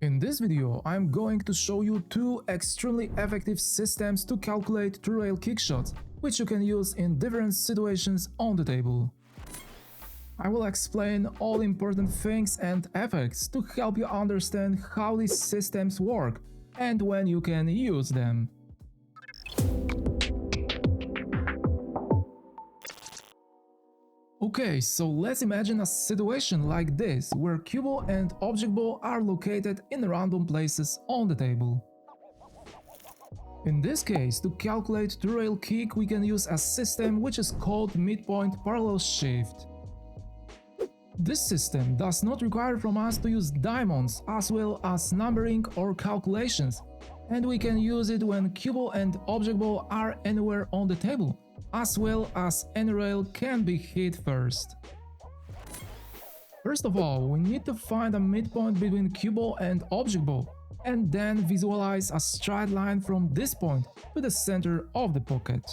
In this video, I'm going to show you two extremely effective systems to calculate true rail kickshots, which you can use in different situations on the table. I will explain all important things and effects to help you understand how these systems work and when you can use them. Okay, so let's imagine a situation like this, where cue ball and object ball are located in random places on the table. In this case, to calculate true rail kick, we can use a system which is called midpoint parallel shift. This system does not require from us to use diamonds as well as numbering or calculations, and we can use it when cue ball and object ball are anywhere on the table, as well as any rail can be hit first. First of all, we need to find a midpoint between cue ball and object ball, and then visualize a straight line from this point to the center of the pocket.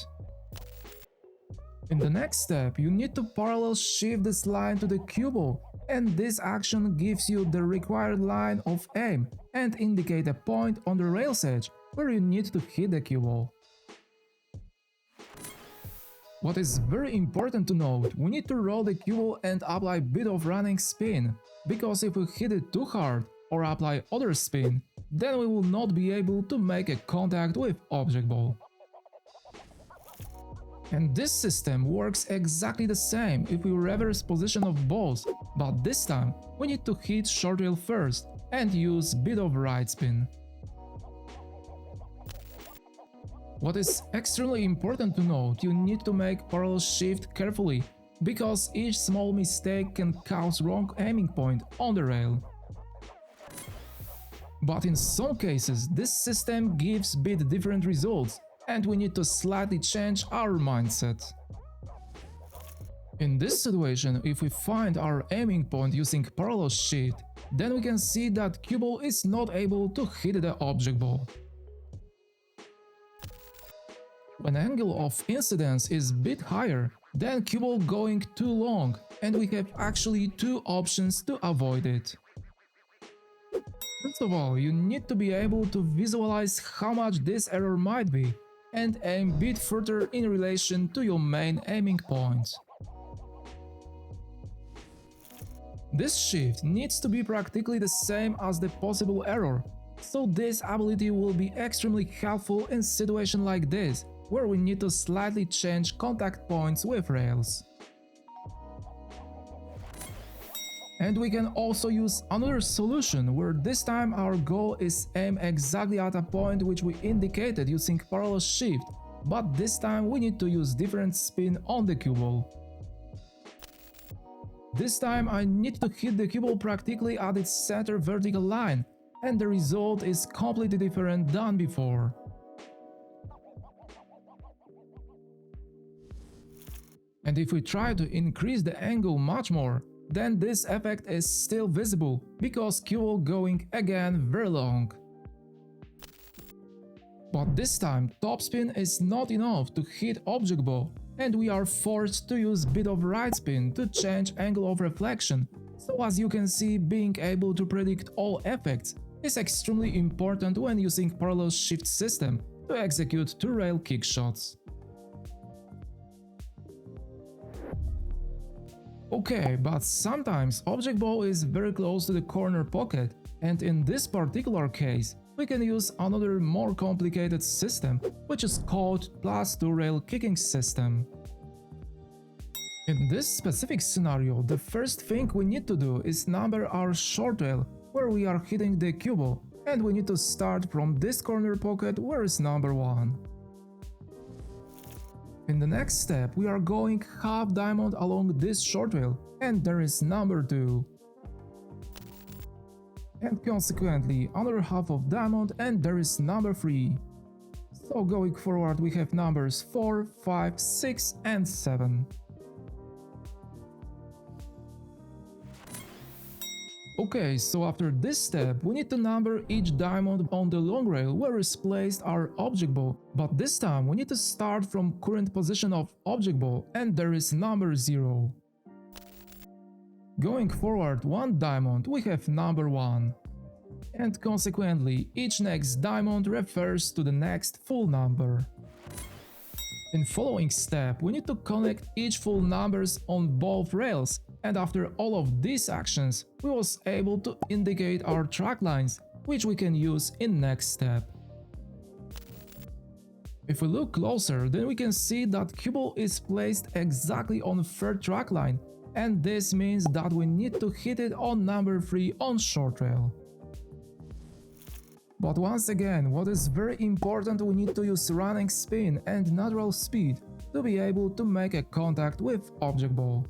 In the next step, you need to parallel shift this line to the cue ball, and this action gives you the required line of aim and indicate a point on the rail's edge where you need to hit the cue ball. What is very important to note, we need to roll the cue ball and apply a bit of running spin, because if we hit it too hard or apply other spin, then we will not be able to make a contact with object ball. And this system works exactly the same if we reverse position of balls, but this time we need to hit short rail first and use bit of right spin. What is extremely important to note, you need to make parallel shift carefully, because each small mistake can cause wrong aiming point on the rail. But in some cases, this system gives bit different results, and we need to slightly change our mindset. In this situation, if we find our aiming point using parallel shift, then we can see that cue ball is not able to hit the object ball. When angle of incidence is a bit higher, then cue ball going too long, and we have actually two options to avoid it. First of all, you need to be able to visualize how much this error might be, and aim a bit further in relation to your main aiming point. This shift needs to be practically the same as the possible error, so this ability will be extremely helpful in situations like this, where we need to slightly change contact points with rails. And we can also use another solution, where this time our goal is aim exactly at a point which we indicated using parallel shift, but this time we need to use different spin on the cue ball. This time I need to hit the cue ball practically at its center vertical line, and the result is completely different than before. And if we try to increase the angle much more, then this effect is still visible, because cue ball going again very long. But this time topspin is not enough to hit object ball, and we are forced to use bit of right spin to change angle of reflection. So as you can see, being able to predict all effects is extremely important when using parallel shift system to execute true rail kick shots. Okay, but sometimes object ball is very close to the corner pocket, and in this particular case, we can use another more complicated system, which is called +2 rail kicking system. In this specific scenario, the first thing we need to do is number our short rail where we are hitting the cue ball, and we need to start from this corner pocket where is number 1. In the next step, we are going half diamond along this short rail, and there is number 2. And consequently another half of diamond, and there is number 3. So going forward we have numbers 4, 5, 6 and 7. Okay, so after this step, we need to number each diamond on the long rail where is placed our object ball, but this time we need to start from current position of object ball, and there is number 0. Going forward one diamond, we have number 1. and consequently each next diamond refers to the next full number. In following step, we need to connect each full numbers on both rails, and after all of these actions, we was able to indicate our track lines, which we can use in next step. If we look closer, then we can see that cue ball is placed exactly on the third track line, and this means that we need to hit it on number 3 on short rail. But once again, what is very important, we need to use running spin and natural speed to be able to make a contact with object ball.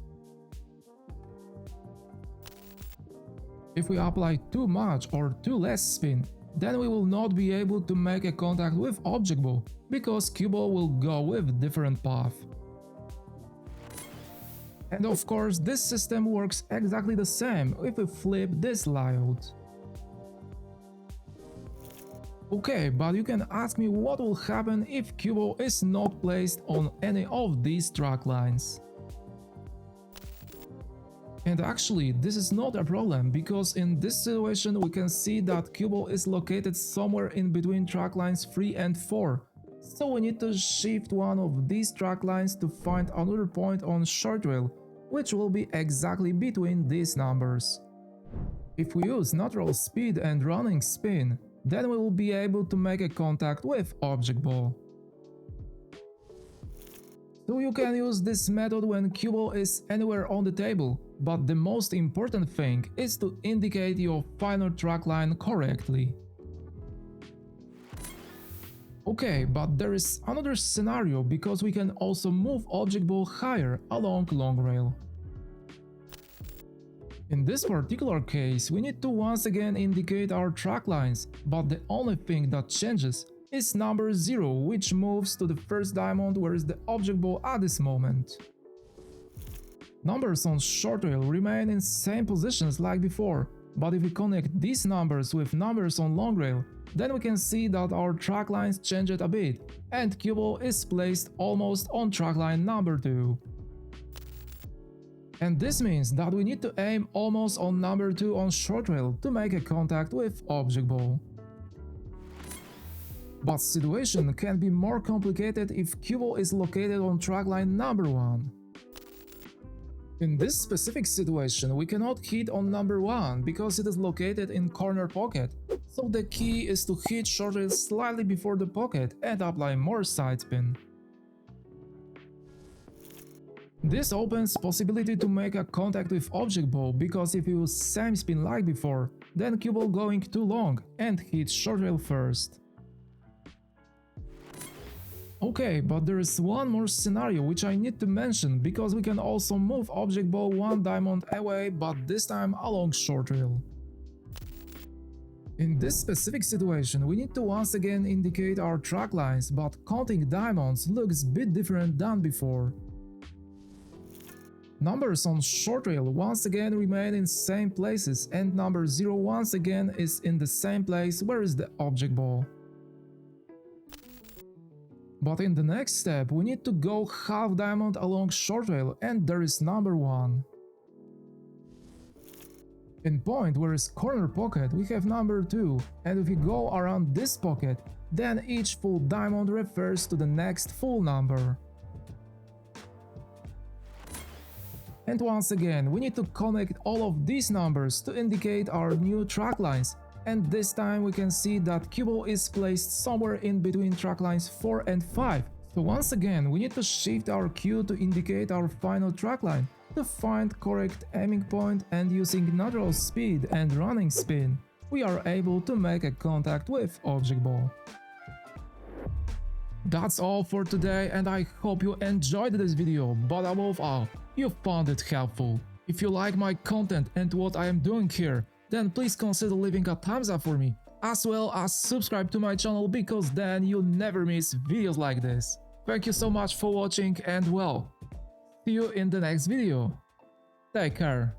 If we apply too much or too less spin, then we will not be able to make a contact with object ball, because cue ball will go with different path. And of course, this system works exactly the same if we flip this layout. Okay, but you can ask me what will happen if cue ball is not placed on any of these track lines. And actually, this is not a problem, because in this situation we can see that cue ball is located somewhere in between track lines 3 and 4. So we need to shift one of these track lines to find another point on short rail, which will be exactly between these numbers. If we use natural speed and running spin, then we will be able to make a contact with object ball. So you can use this method when cue ball is anywhere on the table, but the most important thing is to indicate your final track line correctly. Okay, but there is another scenario, because we can also move object ball higher along long rail. In this particular case, we need to once again indicate our track lines, but the only thing that changes is number 0, which moves to the first diamond where is the object ball at this moment. Numbers on short rail remain in same positions like before, but if we connect these numbers with numbers on long rail, then we can see that our track lines changed a bit, and cue ball is placed almost on track line number 2. And this means that we need to aim almost on number 2 on short rail to make a contact with object ball. But situation can be more complicated if cue ball is located on track line number 1. In this specific situation, we cannot hit on number 1 because it is located in corner pocket, so the key is to hit short rail slightly before the pocket and apply more side spin. This opens possibility to make a contact with object ball, because if you use same spin like before, then cue ball going too long and hit short rail first. Okay, but there is one more scenario which I need to mention, because we can also move object ball 1 diamond away, but this time along short rail. In this specific situation, we need to once again indicate our track lines, but counting diamonds looks a bit different than before. Numbers on short rail once again remain in same places, and number 0 once again is in the same place where is the object ball. But in the next step we need to go half diamond along short rail, and there is number 1. In point where is corner pocket we have number 2, and if we go around this pocket, then each full diamond refers to the next full number. And once again, we need to connect all of these numbers to indicate our new track lines, and this time we can see that cue ball is placed somewhere in between track lines 4 and 5. So once again, we need to shift our cue to indicate our final track line, to find correct aiming point, and using natural speed and running spin, we are able to make a contact with object ball. That's all for today, and I hope you enjoyed this video, but above all, you found it helpful. If you like my content and what I am doing here, then please consider leaving a thumbs up for me, as well as subscribe to my channel, because then you'll never miss videos like this. Thank you so much for watching, and well, see you in the next video. Take care.